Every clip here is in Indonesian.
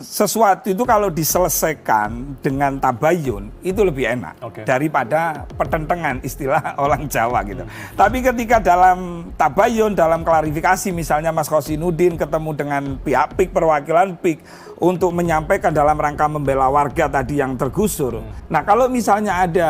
sesuatu itu kalau diselesaikan dengan tabayun itu lebih enak daripada pertentangan, istilah orang Jawa gitu. Tapi ketika dalam tabayun, dalam klarifikasi, misalnya Mas Khosinuddin ketemu dengan pihak PIK, perwakilan PIK untuk menyampaikan dalam rangka membela warga tadi yang tergusur. Nah, kalau misalnya ada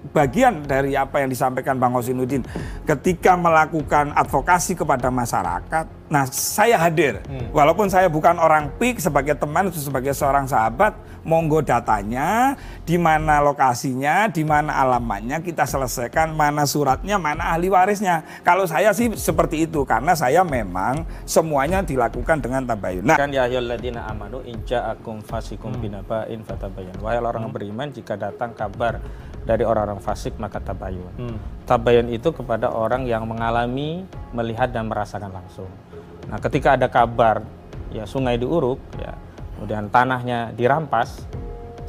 bagian dari apa yang disampaikan Bang Khosinuddin ketika melakukan advokasi kepada masyarakat, nah saya hadir, walaupun saya bukan orang PIK, sebagai teman, sebagai seorang sahabat, monggo datanya, di mana lokasinya, di mana alamatnya, kita selesaikan, mana suratnya, mana ahli warisnya. Kalau saya sih seperti itu, karena saya memang semuanya dilakukan dengan tabayun. Nah, kan ya ayyuhalladzina amanu in ja'akum fasikum binaba'in fatabayyan. Wahai orang yang beriman, jika datang kabar dari orang-orang fasik maka tabayun. Tabayun itu kepada orang yang mengalami, melihat dan merasakan langsung. Nah, ketika ada kabar ya sungai diuruk, ya kemudian tanahnya dirampas,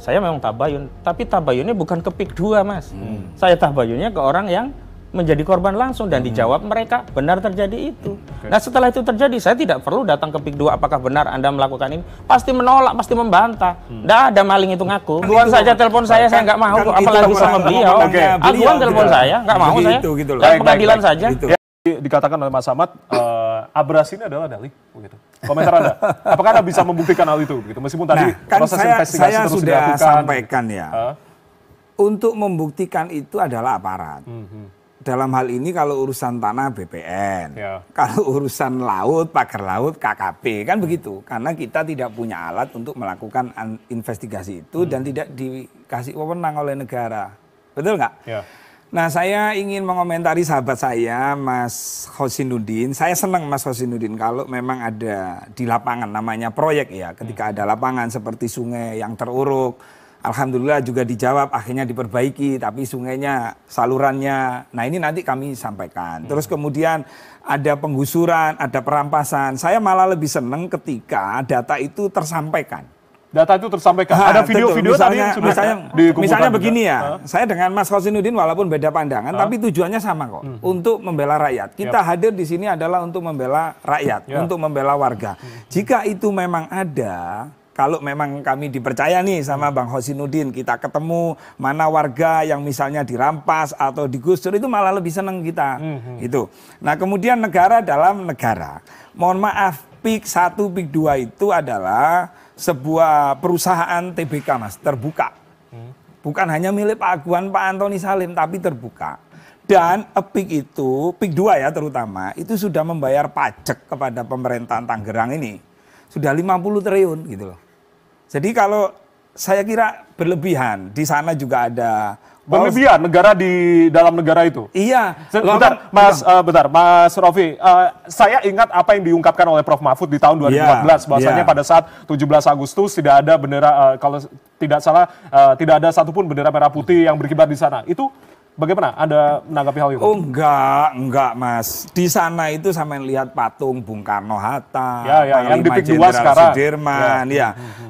saya memang tabayun, tapi tabayunnya bukan ke PIK 2, Mas. Saya tabayunnya ke orang yang menjadi korban langsung dan dijawab mereka benar terjadi itu. Nah, setelah itu terjadi, saya tidak perlu datang ke PIK 2, apakah benar Anda melakukan ini? Pasti menolak, pasti membantah. Nggak ada maling itu ngaku. Aduan saja telepon saya nggak mau, apalagi sama beliau. Aduan telepon saya, nggak mau saya. Dan pengadilan saja. Dikatakan oleh Mas Ahmad, abrasi ini adalah dalih, begitu. Komentar Anda, apakah Anda bisa membuktikan hal itu, begitu? Meskipun tadi kan proses investigasi saya terus sudah dilakukan. sampaikan ya, untuk membuktikan itu adalah aparat. Dalam hal ini kalau urusan tanah BPN, kalau urusan laut, pagar laut, KKP, kan begitu. Karena kita tidak punya alat untuk melakukan investigasi itu dan tidak dikasih wewenang oleh negara. Betul nggak? Nah, saya ingin mengomentari sahabat saya, Mas Khosinuddin. Saya senang Mas Khosinuddin kalau memang ada di lapangan, namanya proyek ya. Ketika ada lapangan seperti sungai yang teruruk, alhamdulillah juga dijawab, akhirnya diperbaiki, tapi sungainya, salurannya, nah ini nanti kami sampaikan. Terus kemudian ada penggusuran, ada perampasan. Saya malah lebih senang ketika data itu tersampaikan. Data itu tersampaikan. Ada video-video tadi yang sudah misalnya begini ya, saya dengan Mas Khosinuddin walaupun beda pandangan, tapi tujuannya sama kok, untuk membela rakyat. Kita hadir di sini adalah untuk membela rakyat, untuk membela warga. Jika itu memang ada, kalau memang kami dipercaya nih sama Bang Khosinuddin, kita ketemu mana warga yang misalnya dirampas atau digusur, itu malah lebih senang kita. Itu. Nah, kemudian negara dalam negara. Mohon maaf, PIK 1, PIK 2 itu adalah sebuah perusahaan TBK, Mas, terbuka. Bukan hanya milik Pak Aguan, Pak Antoni Salim, tapi terbuka. Dan PIK itu, PIK 2 ya terutama, itu sudah membayar pajak kepada pemerintahan Tangerang ini. Sudah 50 triliun gitu loh. Jadi kalau saya kira berlebihan, di sana juga ada berlebihan negara di dalam negara itu. Iya. Bentar, Mas Rofi. Saya ingat apa yang diungkapkan oleh Prof Mahfud di tahun 2014, bahwasanya pada saat 17 Agustus tidak ada bendera, kalau tidak salah, tidak ada satupun bendera merah putih yang berkibar di sana. Itu bagaimana Anda menanggapi hal itu? Oh enggak Mas. Di sana itu sampai lihat patung Bung Karno Hatta, yang di PIK 2 sekarang. Sudirman,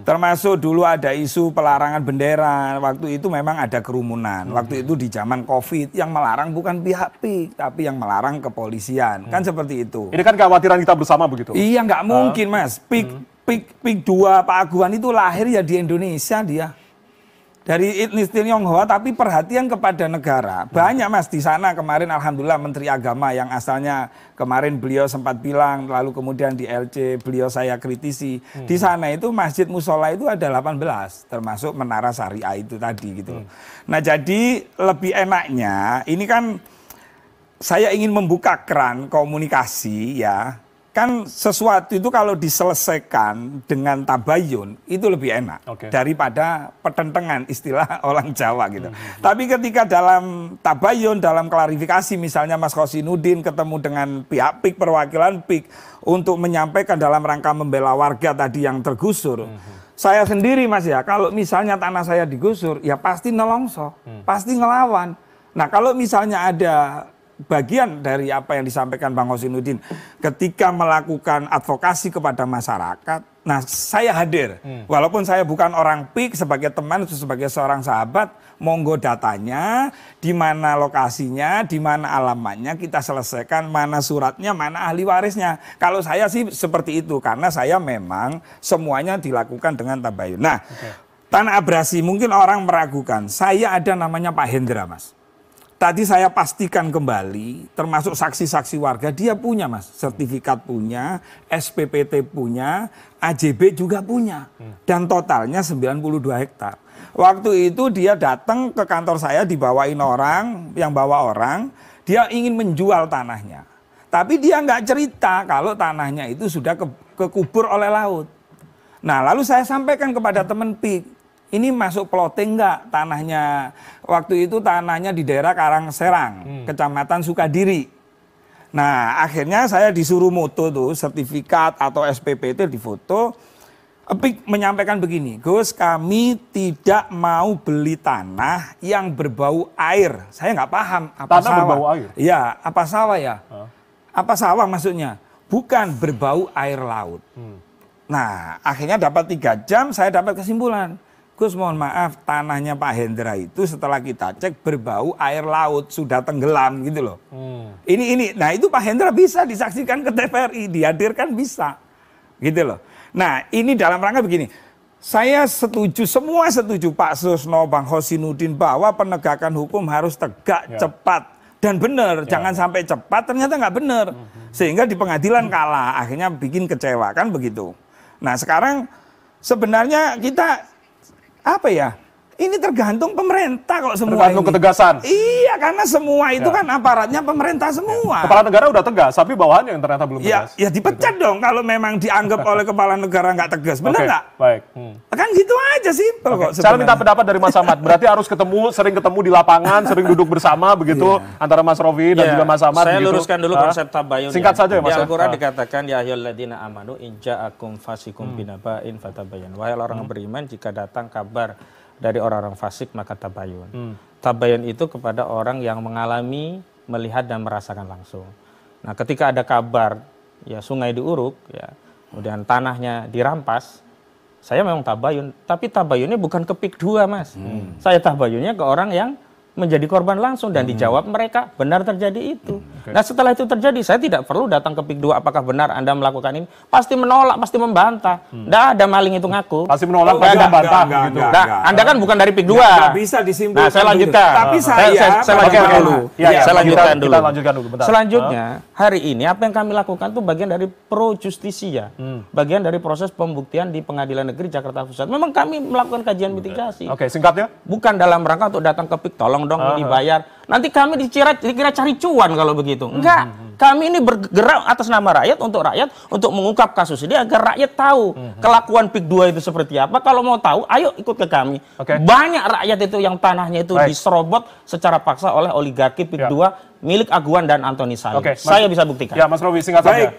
termasuk dulu ada isu pelarangan bendera. Waktu itu memang ada kerumunan. Waktu itu di zaman Covid yang melarang bukan pihak PIK, tapi yang melarang kepolisian. Kan seperti itu. Ini kan kekhawatiran kita bersama begitu. Iya, nggak mungkin Mas. PIK 2 Pak Aguan itu lahir ya di Indonesia dia. Dari etnis Tionghoa, tapi perhatian kepada negara. Banyak Mas di sana kemarin, alhamdulillah Menteri Agama yang asalnya kemarin beliau sempat bilang, lalu kemudian di LC beliau saya kritisi. Di sana itu masjid musola itu ada 18, termasuk Menara Syariah itu tadi gitu. Nah, jadi lebih enaknya, ini kan saya ingin membuka keran komunikasi ya. Kan sesuatu itu kalau diselesaikan dengan tabayun itu lebih enak daripada pertentangan, istilah orang Jawa gitu. Tapi ketika dalam tabayun, dalam klarifikasi, misalnya Mas Khosinuddin ketemu dengan pihak PIK, perwakilan PIK untuk menyampaikan dalam rangka membela warga tadi yang tergusur. Saya sendiri Mas ya, kalau misalnya tanah saya digusur, ya pasti nelongso, pasti ngelawan. Nah, kalau misalnya ada bagian dari apa yang disampaikan Bang Khosinuddin ketika melakukan advokasi kepada masyarakat, Nah, saya hadir. Walaupun saya bukan orang PIK, sebagai teman, sebagai seorang sahabat, monggo datanya, di mana lokasinya, di mana alamatnya, kita selesaikan, mana suratnya, mana ahli warisnya. Kalau saya sih seperti itu, karena saya memang semuanya dilakukan dengan tabayun. Nah, tanah abrasi, mungkin orang meragukan, saya ada namanya Pak Hendra, Mas. Tadi saya pastikan kembali, termasuk saksi-saksi warga, dia punya, Mas. Sertifikat punya, SPPT punya, AJB juga punya. Dan totalnya 92 hektar. Waktu itu dia datang ke kantor saya, dibawain orang, yang bawa orang, dia ingin menjual tanahnya. Tapi dia nggak cerita kalau tanahnya itu sudah kekubur oleh laut. Nah, lalu saya sampaikan kepada teman PIK, ini masuk plotting enggak tanahnya? Waktu itu tanahnya di daerah Karangserang, Kecamatan Sukadiri. Nah, akhirnya saya disuruh moto tuh, sertifikat atau SPPT difoto. PIK menyampaikan begini, Gus, kami tidak mau beli tanah yang berbau air. Saya nggak paham apa tanah sawah. Berbau air? Ya, apa sawah ya? Apa sawah maksudnya? Bukan berbau air laut. Nah, akhirnya dapat 3 jam, saya dapat kesimpulan. Gus, mohon maaf, tanahnya Pak Hendra itu setelah kita cek berbau air laut, sudah tenggelam gitu loh. Ini, nah itu Pak Hendra bisa disaksikan ke TVRI, dihadirkan bisa, gitu loh. Nah ini dalam rangka begini, saya setuju, semua setuju Pak Susno, Bang Hosinuddin bahwa penegakan hukum harus tegak, cepat dan benar. Jangan sampai cepat ternyata nggak benar, sehingga di pengadilan kalah, akhirnya bikin kecewa kan begitu. Nah sekarang sebenarnya kita apa ya? Ini tergantung pemerintah kok semua. Tergantung ketegasan. Iya, karena semua itu kan aparatnya pemerintah semua. Kepala negara udah tegas, tapi bawahannya yang ternyata belum tegas. Ya dipecat dong kalau memang dianggap oleh kepala negara nggak tegas. Benar nggak? Baik. Kan gitu aja simpel kok. Saya minta pendapat dari Mas Ahmad. Berarti harus sering ketemu di lapangan, sering duduk bersama begitu antara Mas Rofi dan juga Mas Ahmad. Saya luruskan dulu konsep tabayun. Singkat saja ya Mas. Di Al-Quran dikatakan ya ayyuhalladzina amanu in ja'akum fasikum binaba'in fatabayyan. Wahai orang yang beriman, jika datang kabar dari orang-orang fasik maka tabayun. Tabayun itu kepada orang yang mengalami, melihat dan merasakan langsung. Nah, ketika ada kabar ya sungai diuruk, ya kemudian tanahnya dirampas, saya memang tabayun, tapi tabayunnya bukan ke PIK 2, Mas. Saya tabayunnya ke orang yang menjadi korban langsung dan dijawab mereka benar terjadi itu. Nah, setelah itu terjadi, saya tidak perlu datang ke PIK 2 apakah benar Anda melakukan ini. Pasti menolak, pasti membantah. Nggak ada maling itu ngaku. Pasti menolak, pasti membantah gitu. Nah, Anda kan bukan dari PIK 2. Nggak bisa disimpulkan. Nah, saya lanjutkan. Tapi saya lanjutkan dulu. Saya lanjutkan dulu. Kita lanjutkan dulu bentar. Selanjutnya, hari ini apa yang kami lakukan itu bagian dari pro justisia. Bagian dari proses pembuktian di Pengadilan Negeri Jakarta Pusat. Memang kami melakukan kajian mitigasi. Oke, singkatnya? Bukan dalam rangka untuk datang ke PIK, tolong dong ini bayar. Nanti kami dikira cari cuan kalau begitu. Enggak. Kami ini bergerak atas nama rakyat, untuk mengungkap kasus ini agar rakyat tahu kelakuan PIK 2 itu seperti apa. Kalau mau tahu, ayo ikut ke kami. Banyak rakyat itu yang tanahnya itu diserobot secara paksa oleh oligarki PIK 2 milik Aguan dan Antoni Salim. Saya bisa buktikan. Ya, Mas Rofi, singkat saja.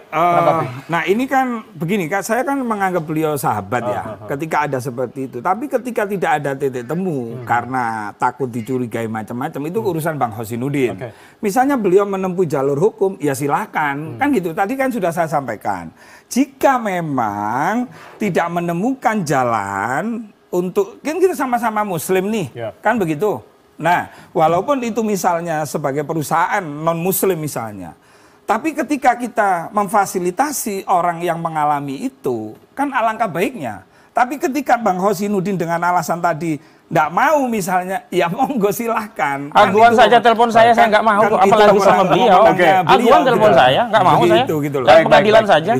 Nah, ini kan begini, saya kan menganggap beliau sahabat ya, ketika ada seperti itu. Tapi ketika tidak ada titik temu karena takut dicurigai macam-macam, itu urusan Bang Hosinuddin. Misalnya beliau menempuh jalur hukum, ya silakan. Kan gitu, tadi kan sudah saya sampaikan. Jika memang tidak menemukan jalan untuk, kan kita sama-sama muslim nih, kan begitu. Nah, walaupun itu misalnya sebagai perusahaan non-muslim misalnya, tapi ketika kita memfasilitasi orang yang mengalami itu, kan alangkah baiknya. Tapi ketika Bang Hosinuddin dengan alasan tadi nggak mau misalnya, ya monggo silahkan. Aguan kan saja telepon saya nggak mau, apalagi sama beliau. Aguan telepon saya, nggak mau saya. Gitu loh. Pengadilan saja.